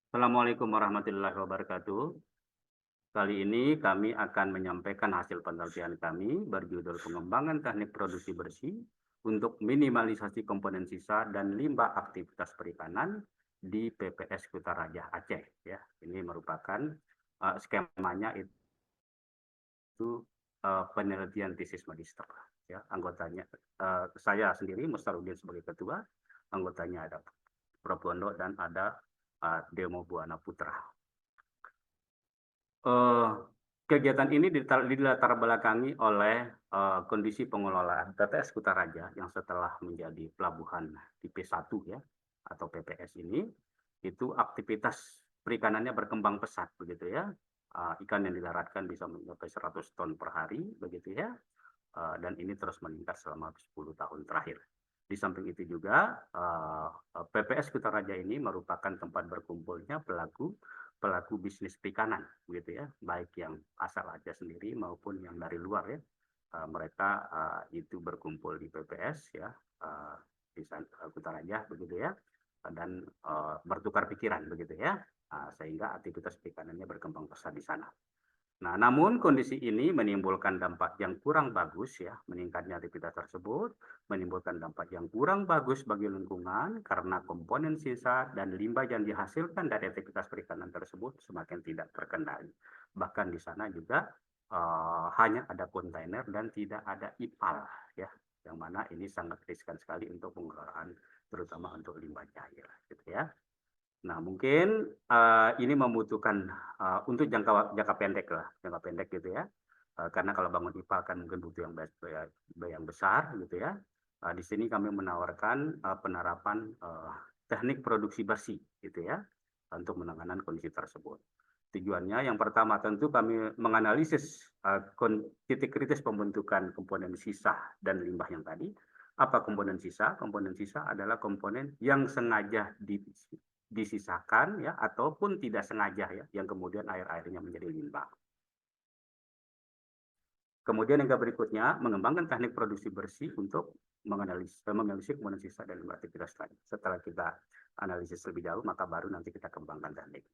Assalamualaikum warahmatullahi wabarakatuh. Kali ini kami akan menyampaikan hasil penelitian kami berjudul pengembangan teknik produksi bersih untuk minimalisasi komponen sisa dan limbah aktivitas perikanan di PPS Kutaraja Aceh. Ya, ini merupakan skemanya itu penelitian tesis magister. Ya, anggotanya saya sendiri Mustarudin sebagai ketua, anggotanya ada Prof. Bondo dan ada Demo Buana Putra. Eh, Kegiatan ini dilatar belakangi oleh kondisi pengelolaan TTS Kutaraja yang setelah menjadi pelabuhan tipe 1 ya atau PPS ini itu aktivitas perikanannya berkembang pesat begitu ya. Ikan yang didaratkan bisa mencapai 100 ton per hari begitu ya. Dan ini terus meningkat selama 10 tahun terakhir. Di samping itu juga PPS Kutaraja ini merupakan tempat berkumpulnya pelaku bisnis perikanan gitu ya, baik yang asal Aceh sendiri maupun yang dari luar ya. Mereka itu berkumpul di PPS ya, di Kutaraja begitu ya, dan bertukar pikiran begitu ya, sehingga aktivitas perikanannya berkembang pesat di sana. Nah, namun kondisi ini menimbulkan dampak yang kurang bagus ya, meningkatnya aktivitas tersebut menimbulkan dampak yang kurang bagus bagi lingkungan karena komponen sisa dan limbah yang dihasilkan dari aktivitas perikanan tersebut semakin tidak terkendali. Bahkan di sana juga hanya ada kontainer dan tidak ada IPAL ya, yang mana ini sangat riskan sekali untuk pengelolaan terutama untuk limbah cair gitu ya. Nah, mungkin ini membutuhkan untuk jangka pendek lah, jangka pendek gitu ya. Karena kalau bangun IPA kan mungkin butuh yang besar gitu ya. Di sini kami menawarkan penerapan teknik produksi bersih gitu ya untuk penanganan kondisi tersebut. Tujuannya yang pertama tentu kami menganalisis titik kritis pembentukan komponen sisa dan limbah yang tadi. Apa komponen sisa? Komponen sisa adalah komponen yang sengaja disisakan ya ataupun tidak sengaja ya yang kemudian air-airnya menjadi limbah. Kemudian yang berikutnya mengembangkan teknik produksi bersih untuk menganalisis komponen sisa dan aktivitas lain. Setelah kita analisis lebih jauh maka baru nanti kita kembangkan teknik.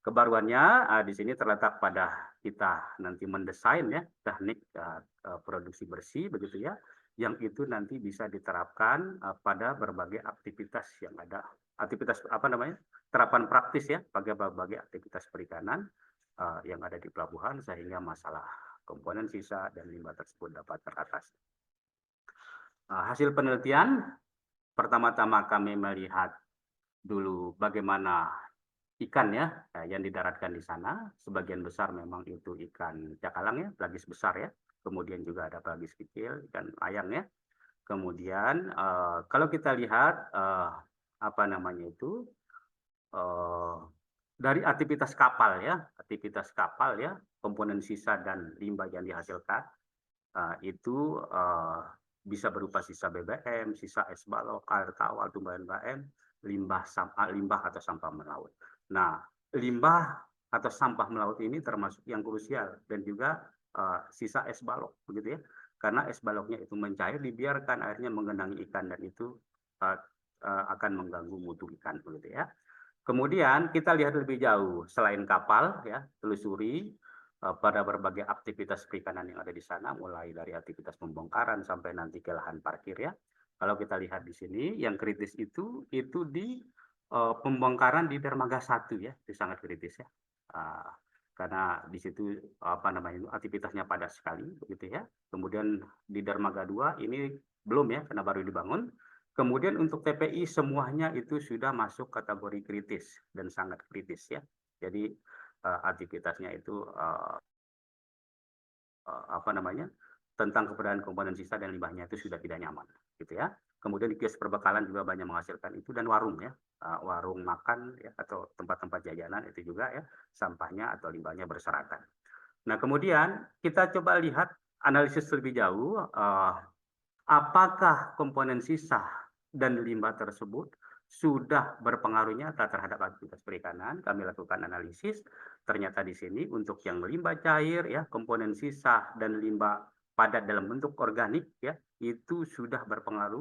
Kebaruannya di sini terletak pada kita nanti mendesain ya teknik produksi bersih begitu ya, yang itu nanti bisa diterapkan pada berbagai aktivitas yang ada, aktivitas apa namanya, terapan praktis ya bagi berbagai aktivitas perikanan yang ada di pelabuhan sehingga masalah komponen sisa dan limbah tersebut dapat teratasi. Hasil penelitian pertama-tama kami melihat dulu bagaimana ikan ya yang didaratkan di sana. Sebagian besar memang itu ikan cakalang ya, pelagis besar ya. Kemudian juga ada pelagis kecil, ikan layang ya. Kemudian kalau kita lihat apa namanya itu dari aktivitas kapal ya, komponen sisa dan limbah yang dihasilkan itu bisa berupa sisa BBM, sisa es balok, air tawar, tumbuhan BM, limbah atau sampah melaut. Nah, limbah atau sampah melaut ini termasuk yang krusial dan juga sisa es balok, begitu ya. Karena es baloknya itu mencair, dibiarkan airnya menggenangi ikan dan itu akan mengganggu mutu ikan, begitu ya. Kemudian kita lihat lebih jauh, selain kapal, ya, telusuri pada berbagai aktivitas perikanan yang ada di sana, mulai dari aktivitas pembongkaran sampai nanti ke lahan parkir ya. Kalau kita lihat di sini, yang kritis itu di pembongkaran di dermaga 1 ya, itu sangat kritis ya. Karena di situ apa namanya aktivitasnya padat sekali begitu ya. Kemudian di dermaga 2 ini belum ya, karena baru dibangun. Kemudian untuk TPI semuanya itu sudah masuk kategori kritis dan sangat kritis ya. Jadi aktivitasnya itu apa namanya tentang keberadaan komponen sisa dan limbahnya itu sudah tidak nyaman gitu ya. Kemudian di kios perbekalan juga banyak menghasilkan itu dan warung ya, warung makan ya atau tempat-tempat jajanan itu juga ya sampahnya atau limbahnya berserakan. Nah kemudian kita coba lihat analisis lebih jauh apakah komponen sisa dan limbah tersebut sudah berpengaruh nyata terhadap aktivitas perikanan. Kami lakukan analisis, ternyata di sini untuk yang limbah cair, ya komponen sisa dan limbah padat dalam bentuk organik, ya itu sudah berpengaruh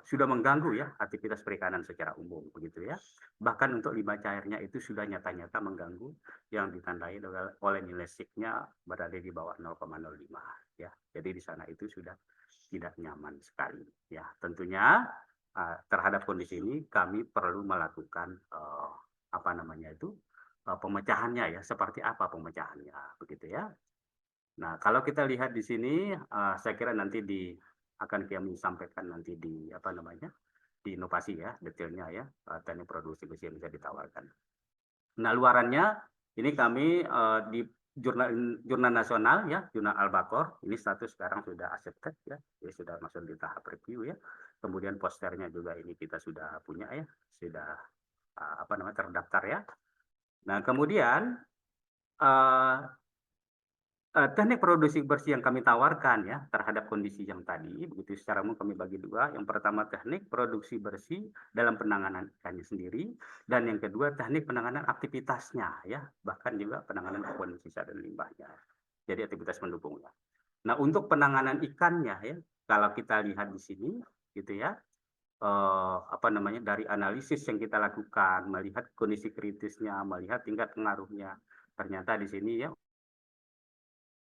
sudah mengganggu ya aktivitas perikanan secara umum begitu ya. Bahkan untuk limbah cairnya itu sudah nyata-nyata mengganggu yang ditandai oleh nilai SIC-nya berada di bawah 0,05 ya. Jadi di sana itu sudah tidak nyaman sekali ya. Tentunya terhadap kondisi ini kami perlu melakukan apa namanya itu pemecahannya ya. Seperti apa pemecahannya begitu ya. Nah, kalau kita lihat di sini, saya kira nanti akan kami sampaikan nanti di apa namanya, di inovasi ya, detailnya ya, teknik produksi besi yang bisa ditawarkan. Nah, luarannya ini kami di jurnal nasional ya, jurnal Al-Baqarah, ini status sekarang sudah accepted ya, jadi sudah masuk di tahap review ya. Kemudian posternya juga ini kita sudah punya ya, sudah apa namanya terdaftar ya. Nah, kemudian uh, teknik produksi bersih yang kami tawarkan ya terhadap kondisi yang tadi, begitu secara umum kami bagi dua. Yang pertama teknik produksi bersih dalam penanganan ikannya sendiri, dan yang kedua teknik penanganan aktivitasnya ya, bahkan juga penanganan komponen sisa dan limbahnya. Jadi aktivitas mendukungnya. Nah untuk penanganan ikannya ya, kalau kita lihat di sini gitu ya, apa namanya dari analisis yang kita lakukan, melihat kondisi kritisnya, melihat tingkat pengaruhnya, ternyata di sini ya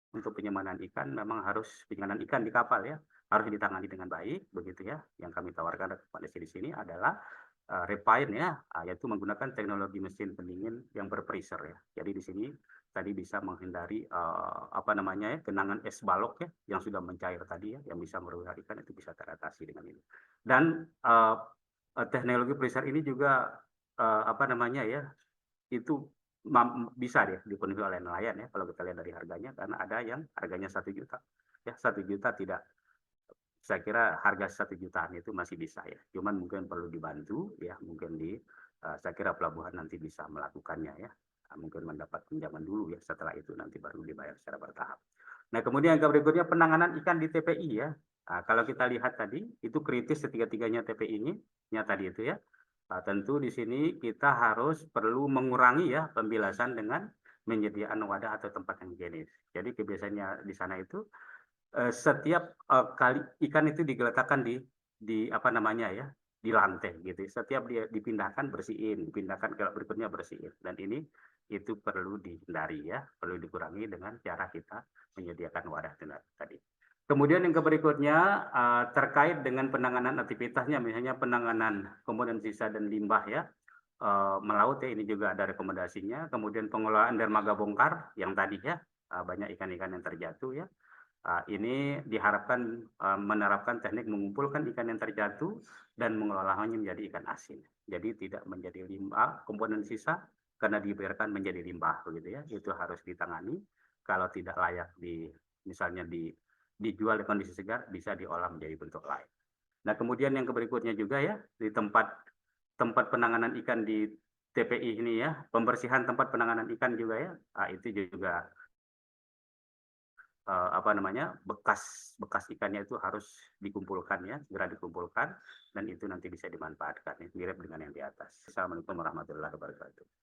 untuk penyemanan ikan memang harus penyimpanan ikan di kapal ya harus ditangani dengan baik begitu ya. Yang kami tawarkan kepada di sini adalah refine ya, yaitu menggunakan teknologi mesin pendingin yang berpressure ya. Jadi di sini tadi bisa menghindari apa namanya ya genangan es balok ya yang sudah mencair tadi ya yang bisa merugikan ikan itu bisa teratasi dengan ini. Dan teknologi pressure ini juga apa namanya ya itu bisa deh dipenuhi oleh nelayan ya kalau kita lihat dari harganya karena ada yang harganya 1 juta ya 1 juta tidak saya kira harga 1 jutaan itu masih bisa ya cuman mungkin perlu dibantu ya mungkin saya kira pelabuhan nanti bisa melakukannya ya mungkin mendapat pinjaman dulu ya setelah itu nanti baru dibayar secara bertahap. Nah kemudian yang berikutnya penanganan ikan di TPI ya. Nah, kalau kita lihat tadi itu kritis ketiga-tiganya TPI ini tadi itu ya. Nah, tentu di sini kita harus perlu mengurangi ya pembilasan dengan menyediakan wadah atau tempat yang higienis. Jadi kebiasaannya di sana itu setiap kali ikan itu digeletakkan di apa namanya ya di lantai gitu. Setiap dia dipindahkan bersihin, dipindahkan ke berikutnya bersihin. Dan ini itu perlu dihindari ya, perlu dikurangi dengan cara kita menyediakan wadah tadi. Kemudian yang berikutnya terkait dengan penanganan aktivitasnya, misalnya penanganan komponen sisa dan limbah ya, melaut ya ini juga ada rekomendasinya. Kemudian pengelolaan dermaga bongkar yang tadi ya, banyak ikan-ikan yang terjatuh ya. Ini diharapkan menerapkan teknik mengumpulkan ikan yang terjatuh dan mengelolanya menjadi ikan asin. Jadi tidak menjadi limbah komponen sisa karena dibiarkan menjadi limbah begitu ya. Itu harus ditangani. Kalau tidak layak misalnya dijual di kondisi segar bisa diolah menjadi bentuk lain. Nah kemudian yang berikutnya juga ya di tempat penanganan ikan di TPI ini ya pembersihan tempat penanganan ikan juga ya itu juga apa namanya bekas ikannya itu harus dikumpulkan ya segera dikumpulkan dan itu nanti bisa dimanfaatkan ya, mirip dengan yang di atas. Assalamualaikum warahmatullahi wabarakatuh.